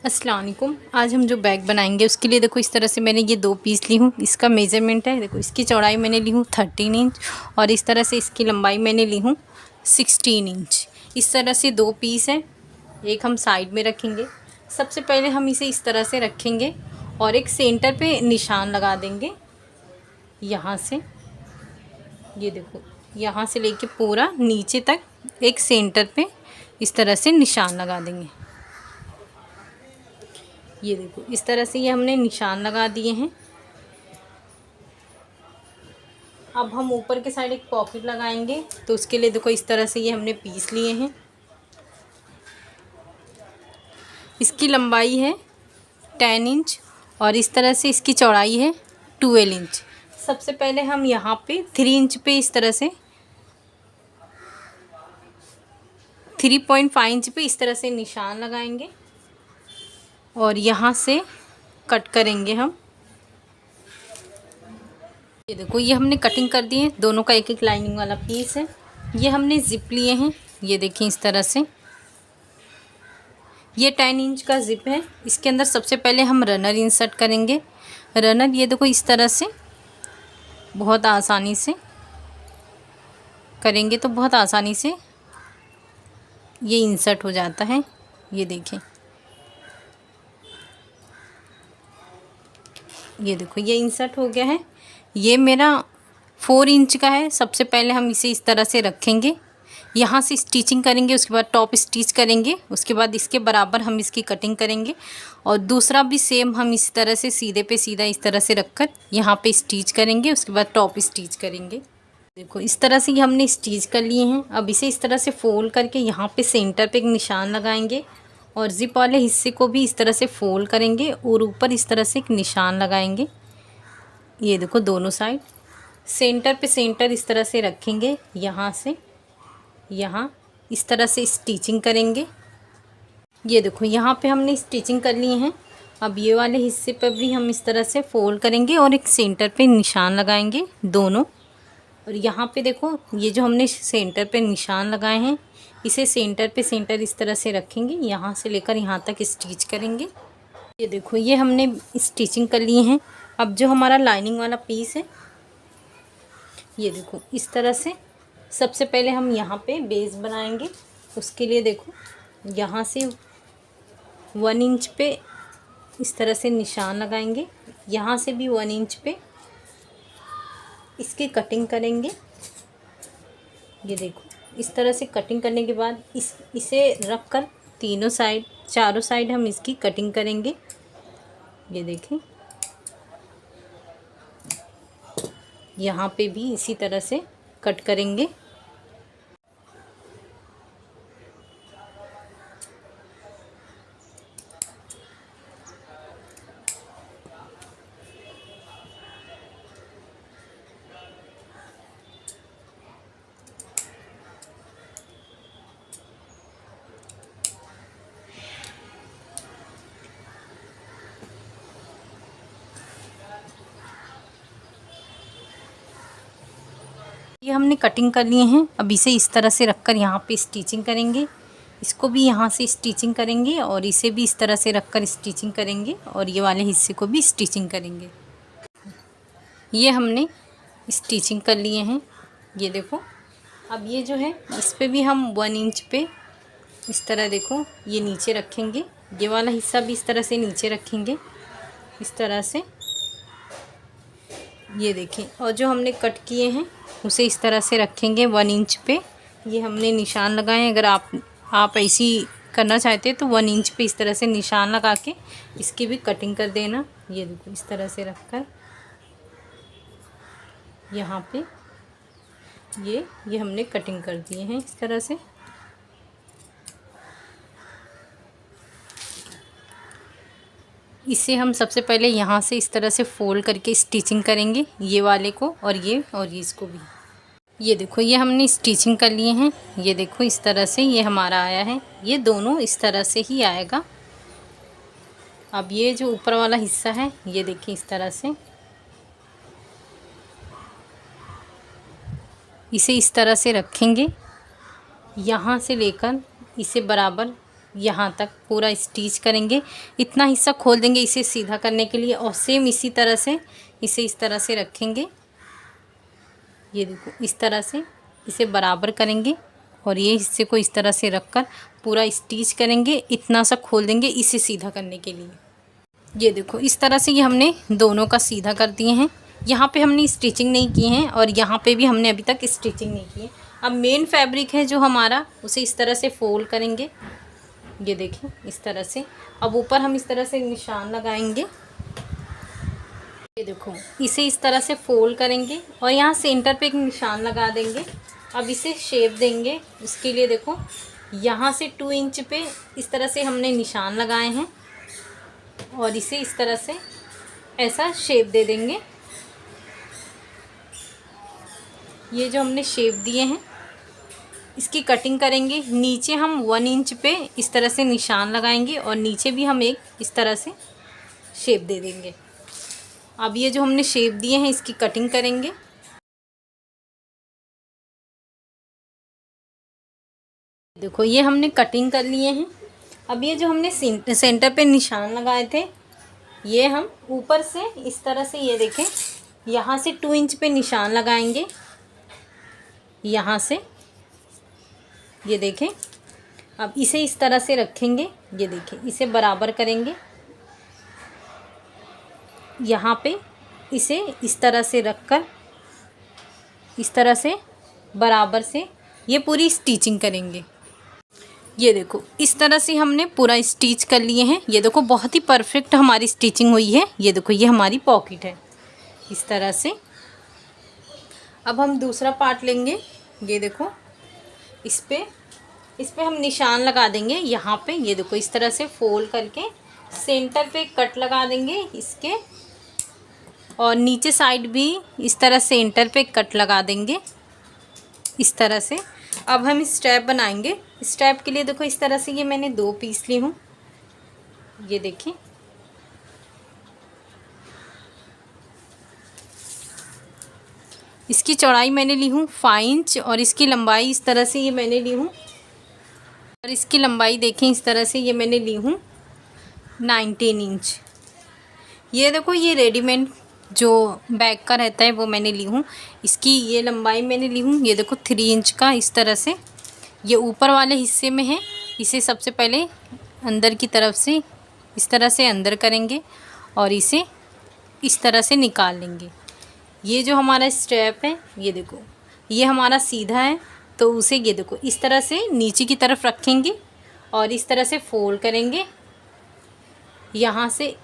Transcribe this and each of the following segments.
अस्सलाम वालेकुम। आज हम जो बैग बनाएंगे उसके लिए देखो इस तरह से मैंने ये 2 पीस ली हूँ। इसका मेज़रमेंट है, देखो इसकी चौड़ाई मैंने ली हूँ 13 इंच और इस तरह से इसकी लंबाई मैंने ली हूँ 16 इंच। इस तरह से 2 पीस हैं, एक हम साइड में रखेंगे। सबसे पहले हम इसे इस तरह से रखेंगे और एक सेंटर पे निशान लगा देंगे। यहाँ से ये देखो, यहाँ से लेके पूरा नीचे तक एक सेंटर पे इस तरह से निशान लगा देंगे। ये देखो इस तरह से ये हमने निशान लगा दिए हैं। अब हम ऊपर के साइड एक पॉकेट लगाएंगे, तो उसके लिए देखो इस तरह से ये हमने पीस लिए हैं। इसकी लंबाई है 10 इंच और इस तरह से इसकी चौड़ाई है 12 इंच। सबसे पहले हम यहाँ पे 3 इंच पे इस तरह से 3.5 इंच पे इस तरह से निशान लगाएंगे और यहाँ से कट करेंगे हम। ये देखो ये हमने कटिंग कर दी है, दोनों का एक एक लाइनिंग वाला पीस है। ये हमने जिप लिए हैं, ये देखिए इस तरह से। ये 10 इंच का जिप है। इसके अंदर सबसे पहले हम रनर इंसर्ट करेंगे। रनर ये देखो इस तरह से बहुत आसानी से करेंगे तो बहुत आसानी से ये इंसर्ट हो जाता है। ये देखें, ये देखो ये इंसर्ट हो गया है। ये मेरा 4 इंच का है। सबसे पहले हम इसे इस तरह से रखेंगे, यहाँ से स्टिचिंग करेंगे, उसके बाद टॉप स्टिच करेंगे, उसके बाद इसके बराबर हम इसकी कटिंग करेंगे और दूसरा भी सेम हम इस तरह से सीधे पे सीधा इस तरह से रखकर यहाँ पे स्टिच करेंगे, उसके बाद टॉप स्टिच करेंगे। देखो इस तरह से ये हमने स्टिच कर लिए हैं। अब इसे इस तरह से फोल्ड करके यहाँ पे सेंटर पे एक निशान लगाएंगे और जिप वाले हिस्से को भी इस तरह से फोल्ड करेंगे और ऊपर इस तरह से एक निशान लगाएंगे। ये देखो दोनों साइड सेंटर पे सेंटर इस तरह से रखेंगे, यहाँ से यहाँ इस तरह से स्टिचिंग करेंगे। ये देखो यहाँ पे हमने स्टिचिंग कर ली हैं। अब ये वाले हिस्से पर भी हम इस तरह से फोल्ड करेंगे और एक सेंटर पे निशान लगाएंगे दोनों। और यहाँ पे देखो ये जो हमने सेंटर पे निशान लगाए हैं, इसे सेंटर पे सेंटर इस तरह से रखेंगे, यहाँ से लेकर यहाँ तक स्टिच करेंगे। ये देखो ये हमने स्टिचिंग कर लिए हैं। अब जो हमारा लाइनिंग वाला पीस है, ये देखो इस तरह से सबसे पहले हम यहाँ पे बेस बनाएंगे। उसके लिए देखो यहाँ से 1 इंच पे इस तरह से निशान लगाएंगे, यहाँ से भी 1 इंच पे इसकी कटिंग करेंगे। ये देखो इस तरह से कटिंग करने के बाद इसे रख कर तीनों साइड चारों साइड हम इसकी कटिंग करेंगे। ये देखें यहाँ पे भी इसी तरह से कट करेंगे। ये हमने कटिंग कर लिए हैं। अब इसे इस तरह से रखकर यहाँ पे स्टिचिंग करेंगे, इसको भी यहाँ से स्टिचिंग करेंगे और इसे भी इस तरह से रखकर स्टिचिंग करेंगे और ये वाले हिस्से को भी स्टिचिंग करेंगे। ये हमने स्टिचिंग कर लिए हैं। ये देखो अब ये जो है इस पे भी हम 1 इंच पे इस तरह देखो ये नीचे रखेंगे, ये वाला हिस्सा भी इस तरह से नीचे रखेंगे इस तरह से। ये देखें, और जो हमने कट किए हैं उसे इस तरह से रखेंगे 1 इंच पे। ये हमने निशान लगाए हैं। अगर आप ऐसी करना चाहते हैं तो 1 इंच पे इस तरह से निशान लगा के इसकी भी कटिंग कर देना। ये देखो इस तरह से रखकर यहाँ पे ये हमने कटिंग कर दिए हैं इस तरह से। इसे हम सबसे पहले यहाँ से इस तरह से फोल्ड करके स्टिचिंग करेंगे, ये वाले को और ये इसको भी। ये देखो ये हमने स्टिचिंग कर लिए हैं। ये देखो इस तरह से ये हमारा आया है। ये दोनों इस तरह से ही आएगा। अब ये जो ऊपर वाला हिस्सा है ये देखिए इस तरह से इसे इस तरह से रखेंगे, यहाँ से लेकर इसे बराबर यहाँ तक पूरा स्टिच करेंगे। इतना हिस्सा खोल देंगे इसे सीधा करने के लिए, और सेम इसी तरह से इसे इस तरह से रखेंगे। ये देखो इस तरह से इसे बराबर करेंगे और ये हिस्से को इस तरह से रखकर पूरा स्टिच करेंगे। इतना सा खोल देंगे इसे सीधा करने के लिए। ये देखो इस तरह से ये हमने दोनों का सीधा कर दिए हैं। यहाँ पे हमने स्टिचिंग नहीं की है और यहाँ पे भी हमने अभी तक स्टिचिंग नहीं की है। अब मेन फैब्रिक है जो हमारा, उसे इस तरह से फोल्ड करेंगे। ये देखिए इस तरह से। अब ऊपर हम इस तरह से निशान लगाएंगे। ये देखो इसे इस तरह से फोल्ड करेंगे और यहाँ सेंटर पे एक निशान लगा देंगे। अब इसे शेप देंगे। उसके लिए देखो यहाँ से 2 इंच पे इस तरह से हमने निशान लगाए हैं और इसे इस तरह से ऐसा शेप दे देंगे। ये जो हमने शेप दिए हैं इसकी कटिंग करेंगे। नीचे हम 1 इंच पे इस तरह से निशान लगाएंगे और नीचे भी हम एक इस तरह से शेप दे देंगे। अब ये जो हमने शेप दिए हैं इसकी कटिंग करेंगे। देखो ये हमने कटिंग कर लिए हैं। अब ये जो हमने सेंटर पे निशान लगाए थे, ये हम ऊपर से इस तरह से, ये देखें यहाँ से 2 इंच पे निशान लगाएंगे। यहाँ से ये देखें। अब इसे इस तरह से रखेंगे। ये देखें इसे बराबर करेंगे। यहाँ पे इसे इस तरह से रखकर इस तरह से बराबर से ये पूरी स्टिचिंग करेंगे। ये देखो इस तरह से हमने पूरा स्टिच कर लिए हैं। ये देखो बहुत ही परफेक्ट हमारी स्टिचिंग हुई है। ये देखो ये हमारी पॉकेट है इस तरह से। अब हम दूसरा पार्ट लेंगे। ये देखो इस पे हम निशान लगा देंगे यहाँ पे। ये देखो इस तरह से फोल्ड करके सेंटर पे कट लगा देंगे इसके, और नीचे साइड भी इस तरह सेंटर पे कट लगा देंगे इस तरह से। अब हम स्ट्रैप बनाएंगे। स्ट्रैप के लिए देखो इस तरह से ये मैंने 2 पीस ली हूँ। ये देखिए इसकी चौड़ाई मैंने ली हूँ 5 इंच और इसकी लंबाई इस तरह से ये मैंने ली हूँ, और इसकी लंबाई देखें इस तरह से ये मैंने ली हूँ 19 इंच। ये देखो ये रेडीमेड जो बैग का रहता है वो मैंने ली हूँ। इसकी ये लंबाई मैंने ली हूँ। ये देखो 3 इंच का इस तरह से ये ऊपर वाले हिस्से में है। इसे सबसे पहले अंदर की तरफ से इस तरह से अंदर करेंगे और इसे इस तरह से निकाल लेंगे। ये जो हमारा स्ट्रैप है ये देखो ये हमारा सीधा है, तो उसे ये देखो इस तरह से नीचे की तरफ रखेंगे और इस तरह से फोल्ड करेंगे। यहाँ से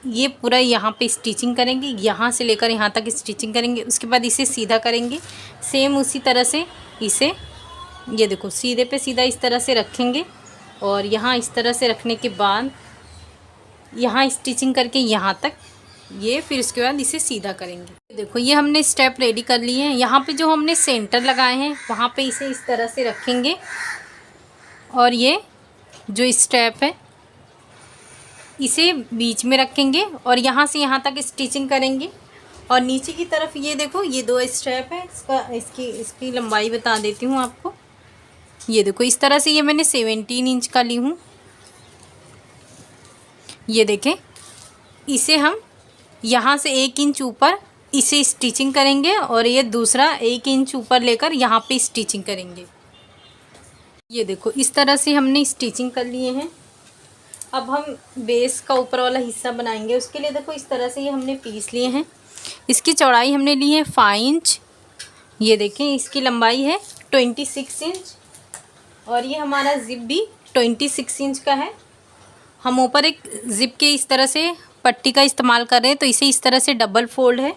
ये पूरा यहाँ पे स्टिचिंग करेंगे, यहाँ से लेकर यहाँ तक स्टिचिंग करेंगे। उसके बाद इसे सीधा करेंगे। सेम उसी तरह से इसे ये देखो सीधे पे सीधा इस तरह से रखेंगे और यहाँ इस तरह से रखने के बाद यहाँ स्टिचिंग करके यहाँ तक ये, फिर उसके बाद इसे सीधा करेंगे। देखो ये हमने स्टेप रेडी कर लिए हैं। यहाँ पे जो हमने सेंटर लगाए हैं वहाँ पे इसे इस तरह से रखेंगे और ये जो स्टेप है इसे बीच में रखेंगे और यहाँ से यहाँ तक स्टिचिंग करेंगे। और नीचे की तरफ ये देखो ये 2 स्टेप है, इसकी लंबाई बता देती हूँ आपको। ये देखो इस तरह से ये मैंने 17 इंच का ली हूँ। ये देखें इसे हम यहाँ से 1 इंच ऊपर इसे स्टिचिंग करेंगे और ये दूसरा 1 इंच ऊपर लेकर यहाँ पे स्टिचिंग करेंगे। ये देखो इस तरह से हमने स्टिचिंग कर लिए हैं। अब हम बेस का ऊपर वाला हिस्सा बनाएंगे। उसके लिए देखो इस तरह से ये हमने पीस लिए हैं। इसकी चौड़ाई हमने ली है 5 इंच। ये देखें इसकी लंबाई है 26 इंच और ये हमारा जिप भी 26 इंच का है। हम ऊपर एक जिप के इस तरह से पट्टी का इस्तेमाल कर रहे हैं, तो इसे इस तरह से डबल फोल्ड है।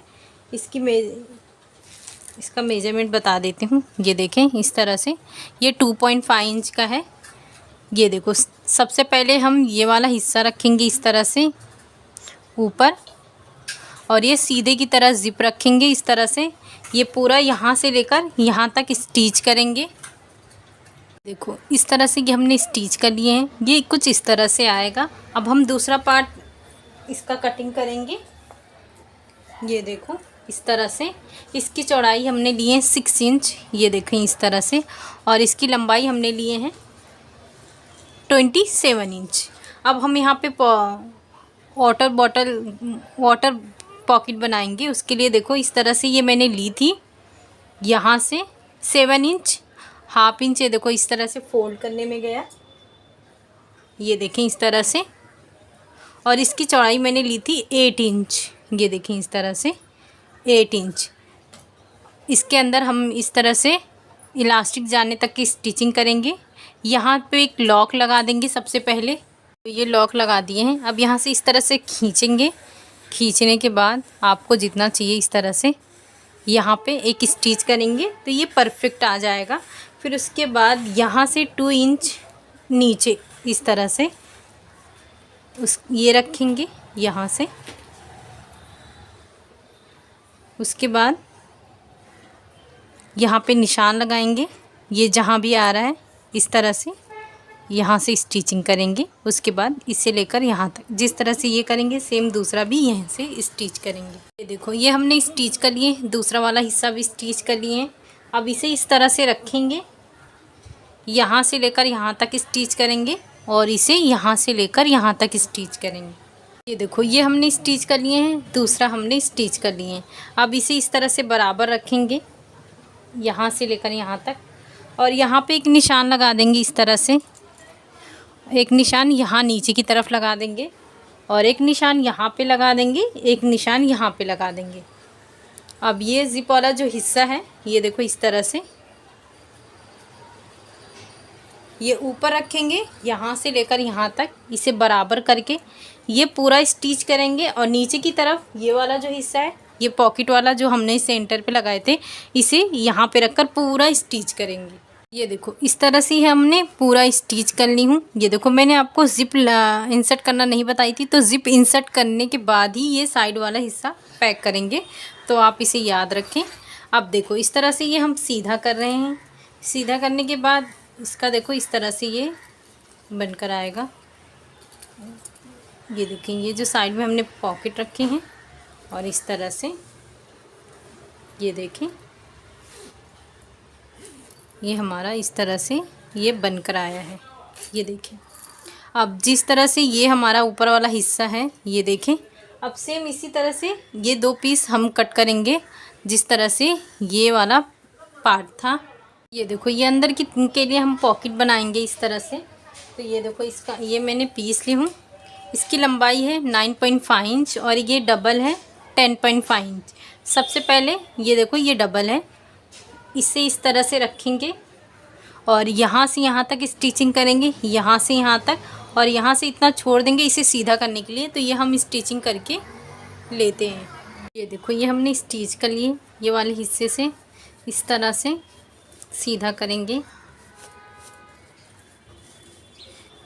इसका मेजरमेंट बता देती हूँ। ये देखें इस तरह से ये 2.5 इंच का है। ये देखो सबसे पहले हम ये वाला हिस्सा रखेंगे इस तरह से ऊपर और ये सीधे की तरह जिप रखेंगे इस तरह से। ये पूरा यहाँ से लेकर यहाँ तक स्टिच करेंगे। देखो इस तरह से ये हमने स्टिच कर लिए हैं। ये कुछ इस तरह से आएगा। अब हम दूसरा पार्ट इसका कटिंग करेंगे। ये देखो इस तरह से इसकी चौड़ाई हमने ली है 6 इंच। ये देखें इस तरह से, और इसकी लंबाई हमने लिए हैं 27 इंच। अब हम यहाँ पे वाटर पॉकेट बनाएंगे। उसके लिए देखो इस तरह से ये मैंने ली थी, यहाँ से 7 इंच, हाफ इंच ये देखो इस तरह से फोल्ड करने में गया, ये देखें इस तरह से। और इसकी चौड़ाई मैंने ली थी 8 इंच, ये देखें इस तरह से 8 इंच। इसके अंदर हम इस तरह से इलास्टिक जाने तक की स्टिचिंग करेंगे। यहाँ पे एक लॉक लगा देंगे सबसे पहले, तो ये लॉक लगा दिए हैं। अब यहाँ से इस तरह से खींचेंगे, खींचने के बाद आपको जितना चाहिए इस तरह से यहाँ पे एक स्टिच करेंगे तो ये परफेक्ट आ जाएगा। फिर उसके बाद यहाँ से 2 इंच नीचे इस तरह से ये रखेंगे यहाँ से। उसके बाद यहाँ पे निशान लगाएंगे, ये जहाँ भी आ रहा है इस तरह से यहाँ से स्टिचिंग करेंगे। उसके बाद इसे लेकर यहाँ तक जिस तरह से ये करेंगे सेम दूसरा भी यहाँ से स्टिच करेंगे। ये देखो ये हमने स्टिच कर लिए, दूसरा वाला हिस्सा भी स्टिच कर लिए हैं। अब इसे इस तरह से रखेंगे, यहाँ से लेकर यहाँ तक स्टिच करेंगे और इसे यहाँ से लेकर यहाँ तक स्टिच करेंगे। ये देखो ये हमने स्टिच कर लिए हैं, दूसरा हमने स्टिच कर लिए हैं। अब इसे इस तरह से बराबर रखेंगे, यहाँ से लेकर यहाँ तक, और यहाँ पे एक निशान लगा देंगे इस तरह से। एक निशान यहाँ नीचे की तरफ लगा देंगे और एक निशान यहाँ पे लगा देंगे, एक निशान यहाँ पे लगा देंगे। अब ये जिप वाला जो हिस्सा है ये देखो इस तरह से ये ऊपर रखेंगे, यहाँ से लेकर यहाँ तक इसे बराबर करके ये पूरा स्टिच करेंगे। और नीचे की तरफ ये वाला जो हिस्सा है, ये पॉकेट वाला जो हमने सेंटर पे लगाए थे, इसे यहाँ पे रखकर पूरा स्टिच करेंगे। ये देखो इस तरह से हमने पूरा स्टिच कर ली हूँ। ये देखो मैंने आपको जिप इंसर्ट करना नहीं बताई थी, तो जिप इंसर्ट करने के बाद ही ये साइड वाला हिस्सा पैक करेंगे, तो आप इसे याद रखें। अब देखो इस तरह से ये हम सीधा कर रहे हैं। सीधा करने के बाद इसका देखो इस तरह से ये बनकर आएगा। ये देखें ये जो साइड में हमने पॉकेट रखे हैं और इस तरह से ये देखें ये हमारा इस तरह से ये बनकर आया है। ये देखें अब जिस तरह से ये हमारा ऊपर वाला हिस्सा है ये देखें। अब सेम इसी तरह से ये 2 पीस हम कट करेंगे जिस तरह से ये वाला पार्ट था। ये देखो ये अंदर के लिए हम पॉकेट बनाएंगे इस तरह से। तो ये देखो इसका ये मैंने पीस ली हूँ, इसकी लंबाई है 9.5 इंच और ये डबल है 10.5 इंच। सबसे पहले ये देखो ये डबल है, इसे इस तरह से रखेंगे और यहाँ से यहाँ तक स्टिचिंग करेंगे, यहाँ से यहाँ तक, और यहाँ से इतना छोड़ देंगे इसे सीधा करने के लिए। तो ये हम स्टिचिंग करके लेते हैं। ये देखो ये हमने स्टिच कर लिए, ये वाले हिस्से से इस तरह से सीधा करेंगे।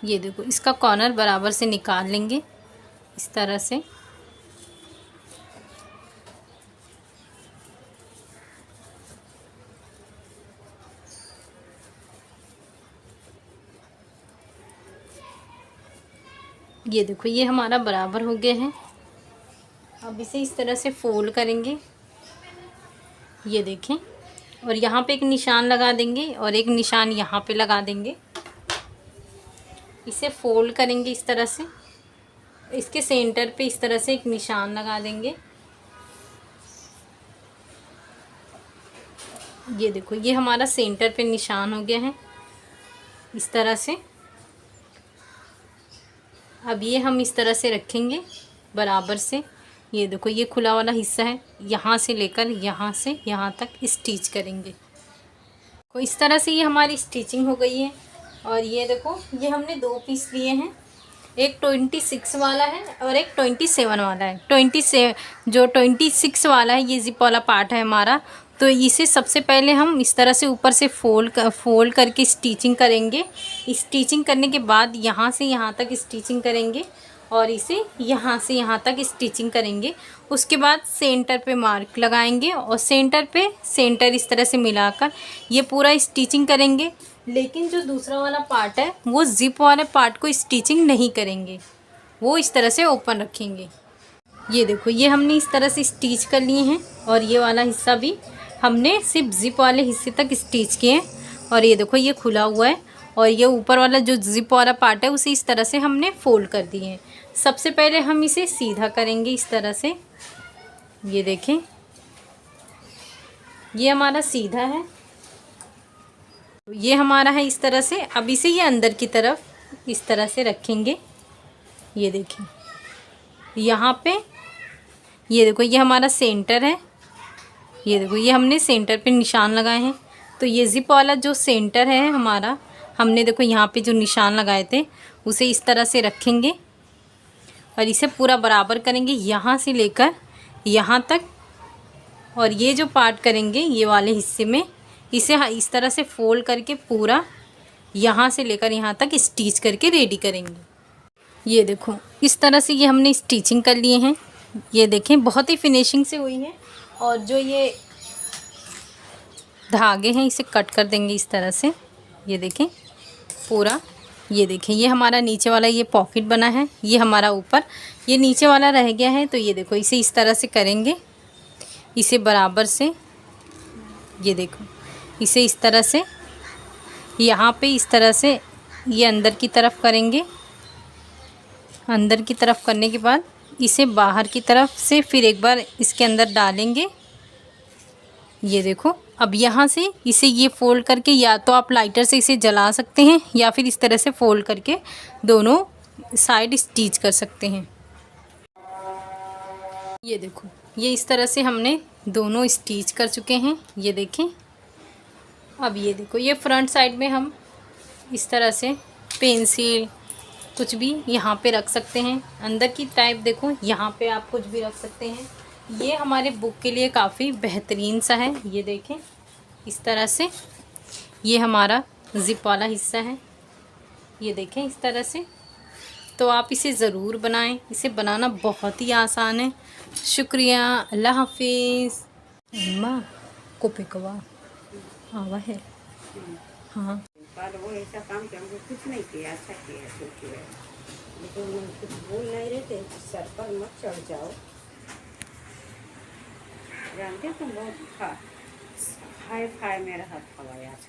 ये देखो इसका कॉर्नर बराबर से निकाल लेंगे इस तरह से। ये देखो ये हमारा बराबर हो गया है। अब इसे इस तरह से फोल्ड करेंगे, ये देखें, और यहाँ पे एक निशान लगा देंगे और एक निशान यहाँ पे लगा देंगे। इसे फोल्ड करेंगे इस तरह से, इसके सेंटर पे इस तरह से एक निशान लगा देंगे। ये देखो ये हमारा सेंटर पे निशान हो गया है इस तरह से। अब ये हम इस तरह से रखेंगे बराबर से। ये देखो ये खुला वाला हिस्सा है, यहाँ से लेकर यहाँ से यहाँ तक स्टिच करेंगे। तो इस तरह से ये हमारी स्टिचिंग हो गई है। और ये देखो ये हमने 2 पीस लिए हैं, एक 26 वाला है और एक 27 वाला है। 26 वाला है ये जिप वाला पार्ट है हमारा। तो इसे सबसे पहले हम इस तरह से ऊपर से फोल्ड करके स्टिचिंग करेंगे। स्टिचिंग करने के बाद यहाँ से यहाँ तक स्टिचिंग करेंगे और इसे यहाँ से यहाँ तक स्टिचिंग करेंगे। उसके बाद सेंटर पे मार्क लगाएंगे और सेंटर इस तरह से मिलाकर ये पूरा स्टिचिंग करेंगे। लेकिन जो दूसरा वाला पार्ट है वो जिप वाले पार्ट को स्टिचिंग नहीं करेंगे, वो इस तरह से ओपन रखेंगे। ये देखो ये हमने इस तरह से स्टिच कर लिए हैं और ये वाला हिस्सा भी हमने सिर्फ जिप वाले हिस्से तक स्टिच किए हैं। और ये देखो ये खुला हुआ है और ये ऊपर वाला जो जिप वाला पार्ट है उसे इस तरह से हमने फोल्ड कर दिए हैं। सबसे पहले हम इसे सीधा करेंगे इस तरह से, ये देखें ये हमारा सीधा है, ये हमारा है इस तरह से। अब इसे ये अंदर की तरफ इस तरह से रखेंगे, ये देखें यहाँ पे, ये देखो ये हमारा सेंटर है, ये देखो ये हमने सेंटर पे निशान लगाए हैं। तो ये जिप वाला जो सेंटर है हमारा, हमने देखो यहाँ पे जो निशान लगाए थे उसे इस तरह से रखेंगे और इसे पूरा बराबर करेंगे यहाँ से लेकर यहाँ तक। और ये जो पार्ट करेंगे ये वाले हिस्से में इसे इस तरह से फोल्ड करके पूरा यहाँ से लेकर यहाँ तक स्टिच करके रेडी करेंगे। ये देखो इस तरह से ये हमने स्टिचिंग कर लिए हैं, ये देखें बहुत ही फिनिशिंग से हुई है। और जो ये धागे हैं इसे कट कर देंगे इस तरह से, ये देखें पूरा, ये देखें ये हमारा नीचे वाला ये पॉकेट बना है, ये हमारा ऊपर ये नीचे वाला रह गया है। तो ये देखो इसे इस तरह से करेंगे, इसे बराबर से, ये देखो इसे इस तरह से यहाँ पे इस तरह से ये अंदर की तरफ करेंगे। अंदर की तरफ करने के बाद इसे बाहर की तरफ से फिर एक बार इसके अंदर डालेंगे, ये देखो। अब यहाँ से इसे ये फोल्ड करके या तो आप लाइटर से इसे जला सकते हैं या फिर इस तरह से फोल्ड करके दोनों साइड स्टिच कर सकते हैं। ये देखो ये इस तरह से हमने दोनों स्टिच कर चुके हैं, ये देखें। अब ये देखो ये फ्रंट साइड में हम इस तरह से पेंसिल कुछ भी यहाँ पे रख सकते हैं। अंदर की टाइप देखो यहाँ पे आप कुछ भी रख सकते हैं। ये हमारे बुक के लिए काफ़ी बेहतरीन सा है, ये देखें इस तरह से। ये हमारा जिप वाला हिस्सा है, ये देखें इस तरह से। तो आप इसे ज़रूर बनाएं, इसे बनाना बहुत ही आसान है। शुक्रिया, अल्लाह हाफिज़। माँ को पिकवा आवा है, हाँ पर वो ऐसा काम कि हमको कुछ नहीं किया, अच्छा किया तो किया, लेकिन कुछ बोल नहीं रहे थे, सर पर मत चढ़ जाओ। जानते तुम बहुत हाई फाई मेरा हाथ खवाया आज।